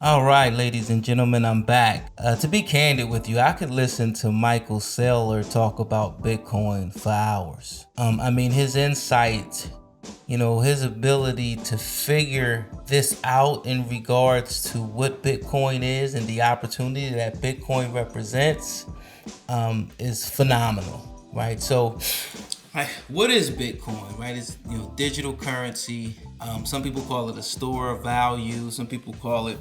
All right, ladies and gentlemen, I'm back. To be candid with you, I could listen to Michael Saylor talk about Bitcoin for hours. His insight, his ability to figure this out in regards to what Bitcoin is and the opportunity that Bitcoin represents is phenomenal, right? So, what is Bitcoin, right? It's digital currency. Some people call it a store of value. Some people call it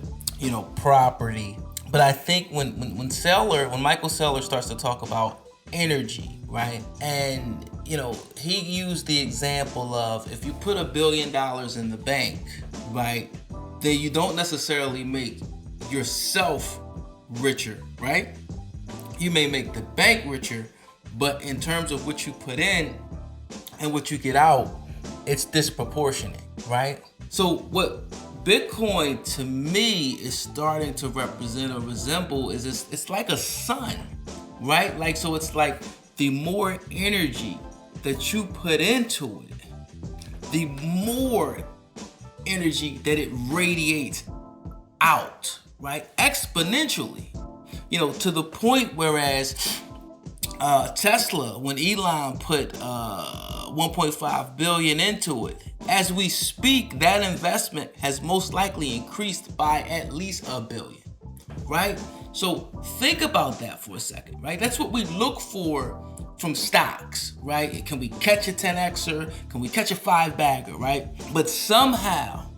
property. But I think when Michael Saylor starts to talk about energy, right? And he used the example of, if you put $1 billion in the bank, right, then you don't necessarily make yourself richer, right? You may make the bank richer, but in terms of what you put in and what you get out, it's disproportionate, right? So what Bitcoin to me is starting to represent or resemble is it's like a sun, right? It's like the more energy that you put into it, the more energy that it radiates out, right? Exponentially, to the point whereas Tesla, when Elon put 1.5 billion into it, as we speak, that investment has most likely increased by at least $1 billion, right? So think about that for a second, right? That's what we look for from stocks, right? Can we catch a 10xer? Can we catch a 5-bagger, right? But somehow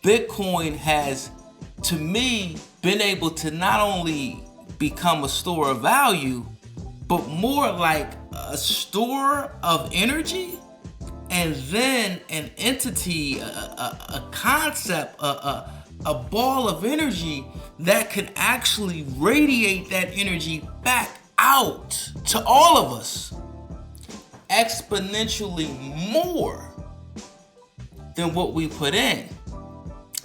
Bitcoin has, to me, been able to not only become a store of value, but more like a store of energy, and then an entity, a concept, a ball of energy that can actually radiate that energy back out to all of us exponentially more than what we put in.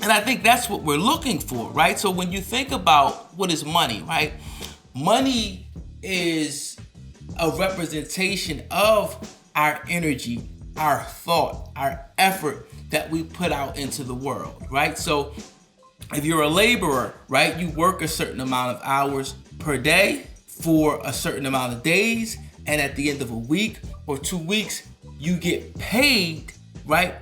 And I think that's what we're looking for, right? So when you think about what is money, right? Money is a representation of our energy, our thought, our effort that we put out into the world, right? So if you're a laborer, right, you work a certain amount of hours per day for a certain amount of days, and at the end of a week or 2 weeks, you get paid, right?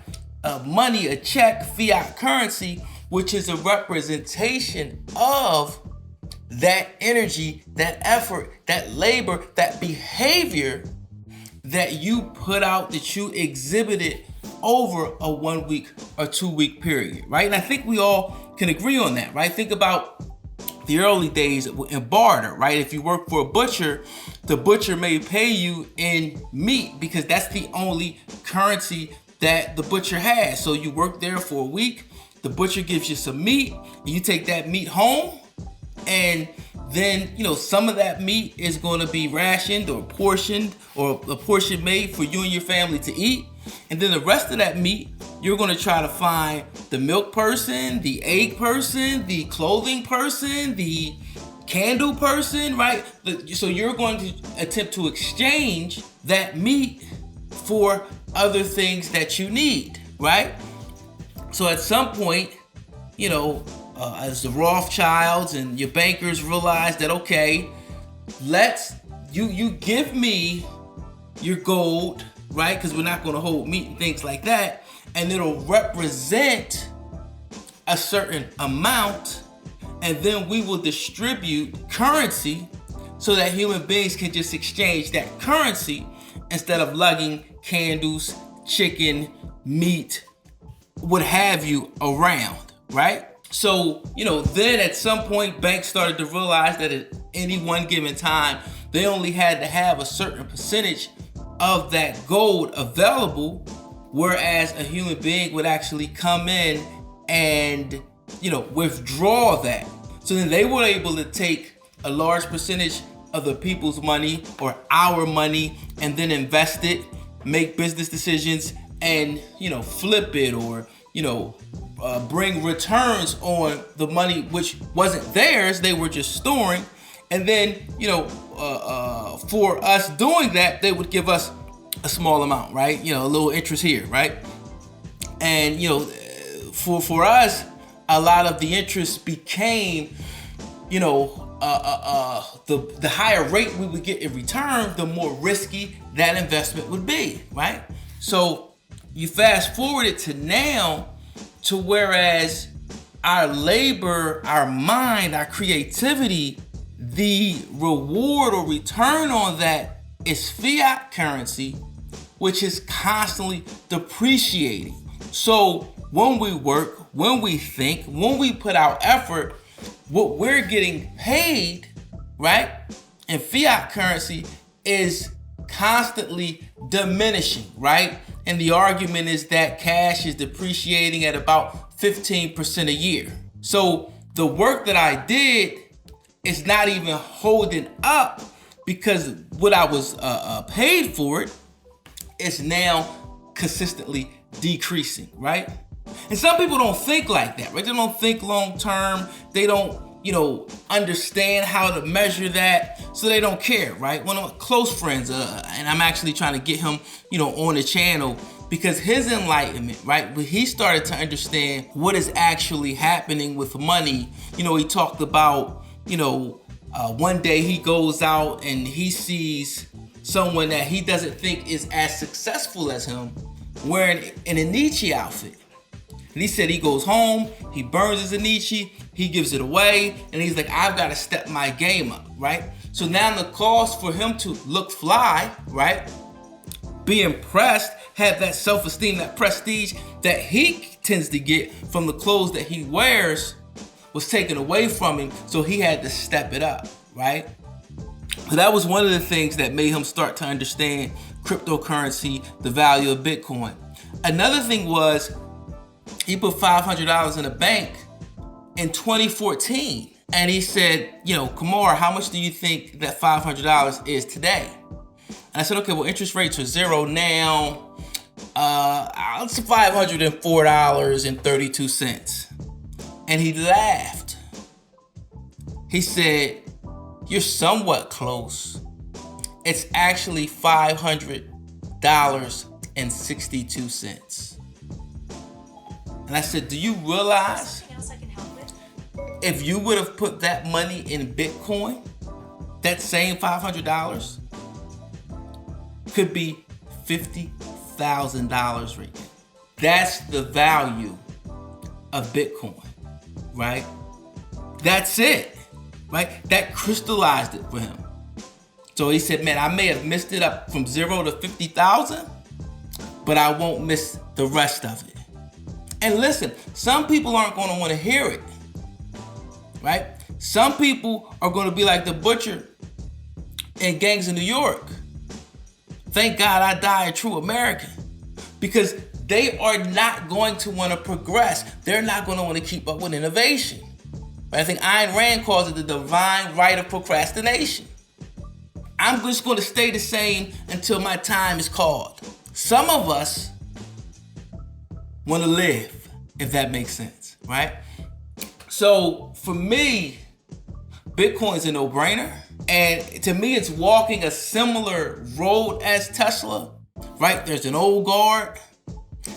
Money, a check, fiat currency, which is a representation of that energy, that effort, that labor, that behavior that you put out, that you exhibited over a 1 week or 2 week period, right? And I think we all can agree on that, right? Think about the early days in barter, right? If you work for a butcher, the butcher may pay you in meat because that's the only currency that the butcher has. So you work there for a week, the butcher gives you some meat, you take that meat home, and then, some of that meat is going to be rationed or portioned, or a portion made for you and your family to eat. And then the rest of that meat, you're going to try to find the milk person, the egg person, the clothing person, the candle person, right? So you're going to attempt to exchange that meat for other things that you need, right? So at some point, as the Rothschilds and your bankers realize that, okay, you give me your gold, right? Because we're not going to hold meat and things like that, and it'll represent a certain amount, and then we will distribute currency so that human beings can just exchange that currency instead of lugging candles, chicken, meat, what have you around, right? So, then at some point, banks started to realize that at any one given time, they only had to have a certain percentage of that gold available, whereas a human being would actually come in and, withdraw that. So then they were able to take a large percentage of the people's money or our money and then invest it, make business decisions, and, flip it, or, bring returns on the money which wasn't theirs, they were just storing. And then, for us doing that, they would give us a small amount, right? A little interest here, right? And, for us, a lot of the interest became, the higher rate we would get in return, the more risky that investment would be, right? So you fast forward it to now, to whereas our labor, our mind, our creativity, the reward or return on that is fiat currency, which is constantly depreciating. So when we work, when we think, when we put out effort, what we're getting paid, right, in fiat currency is constantly diminishing, right? And the argument is that cash is depreciating at about 15% a year. So the work that I did is not even holding up, because what I was paid for it is now consistently decreasing, right? And some people don't think like that, right? They don't think long term. They don't, understand how to measure that, so they don't care, right? One of my close friends, and I'm actually trying to get him, on the channel, because his enlightenment, right? When he started to understand what is actually happening with money, he talked about, one day he goes out and he sees someone that he doesn't think is as successful as him wearing an Nietzsche outfit. And he said he goes home, he burns his Nietzsche, he gives it away, and he's like, I've got to step my game up, right? So now the cost for him to look fly, right, be impressed, have that self-esteem, that prestige that he tends to get from the clothes that he wears, was taken away from him, so he had to step it up, right? So that was one of the things that made him start to understand cryptocurrency, the value of Bitcoin. Another thing was, he put $500 in a bank in 2014. And he said, Kamar, how much do you think that $500 is today? And I said, okay, well, interest rates are zero now. It's $504.32. And he laughed. He said, you're somewhat close. It's actually $500.62. And I said, do you realize if you would have put that money in Bitcoin, that same $500 could be $50,000 right now? That's the value of Bitcoin, right? That's it, right? That crystallized it for him. So he said, man, I may have missed it up from 0 to 50,000, but I won't miss the rest of it. And listen, some people aren't going to want to hear it, right? Some people are going to be like the butcher in Gangs of New York. Thank God I die a true American, because they are not going to want to progress. They're not going to want to keep up with innovation. But I think Ayn Rand calls it the divine right of procrastination. I'm just going to stay the same until my time is called. Some of us want to live, if that makes sense, right? So for me, Bitcoin's a no-brainer. And to me, it's walking a similar road as Tesla, right? There's an old guard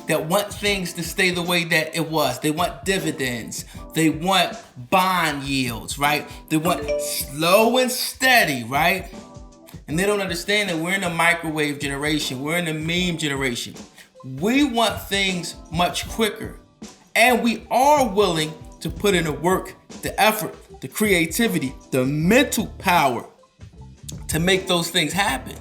that want things to stay the way that it was. They want dividends. They want bond yields, right? They want slow and steady, right? And they don't understand that we're in the microwave generation. We're in the meme generation. We want things much quicker. And we are willing to put in the work, the effort, the creativity, the mental power to make those things happen.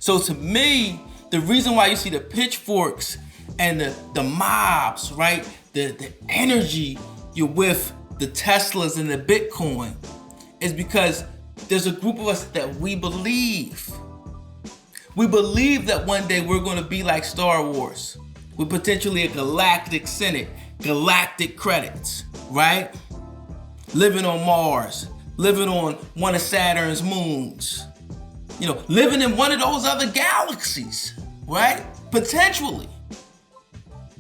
So to me, the reason why you see the pitchforks and the mobs, right? The energy you're with, the Teslas and the Bitcoin, is because there's a group of us that we believe. We believe that one day we're going to be like Star Wars, with potentially a galactic senate, galactic credits, right? Living on Mars, living on one of Saturn's moons, living in one of those other galaxies, right? Potentially.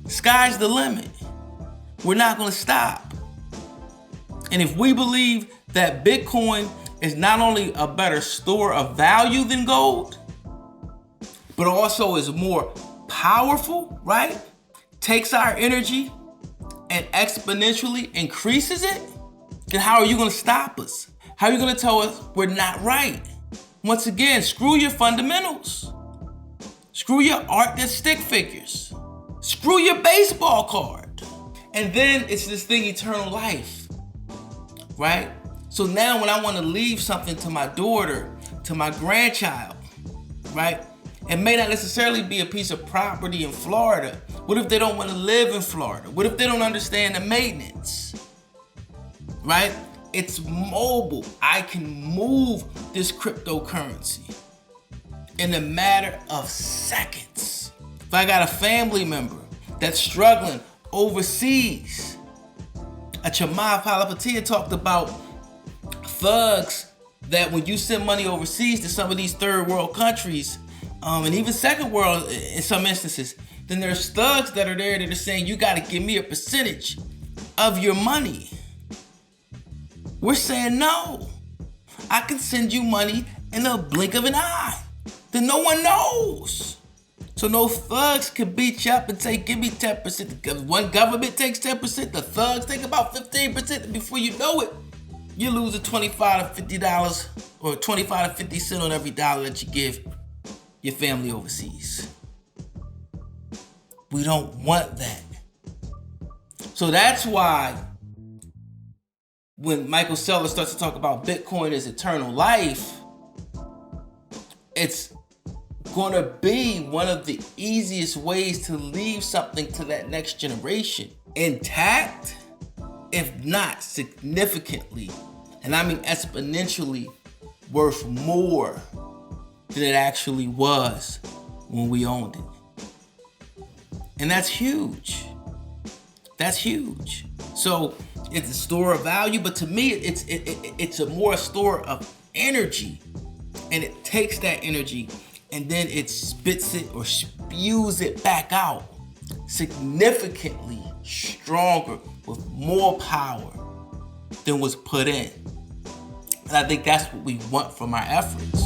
Sky's the limit. We're not going to stop. And if we believe that Bitcoin is not only a better store of value than gold, but also is more powerful, right? Takes our energy and exponentially increases it, then how are you going to stop us? How are you going to tell us we're not right? Once again, screw your fundamentals. Screw your art that's stick figures. Screw your baseball card. And then it's this thing, eternal life, right? So now when I want to leave something to my daughter, to my grandchild, right? It may not necessarily be a piece of property in Florida. What if they don't want to live in Florida? What if they don't understand the maintenance, right? It's mobile. I can move this cryptocurrency in a matter of seconds. If I got a family member that's struggling overseas, a Chamath Palihapitiya talked about thugs that when you send money overseas to some of these third world countries, and even second world in some instances, then there's thugs that are there that are saying, you gotta give me a percentage of your money. We're saying no. I can send you money in a blink of an eye. Then no one knows. So no thugs can beat you up and say, give me 10%. Because one government takes 10%, the thugs take about 15%. And before you know it, you lose a $25 to $50 or 25 to 50 cents on every dollar that you give your family overseas. We don't want that. So that's why when Michael Saylor starts to talk about Bitcoin as eternal life, it's going to be one of the easiest ways to leave something to that next generation intact, if not significantly, and I mean exponentially, worth more than it actually was when we owned it. And that's huge. That's huge. So it's a store of value, but to me, it's a more store of energy. And it takes that energy and then it spits it or spews it back out significantly stronger with more power than was put in. And I think that's what we want from our efforts.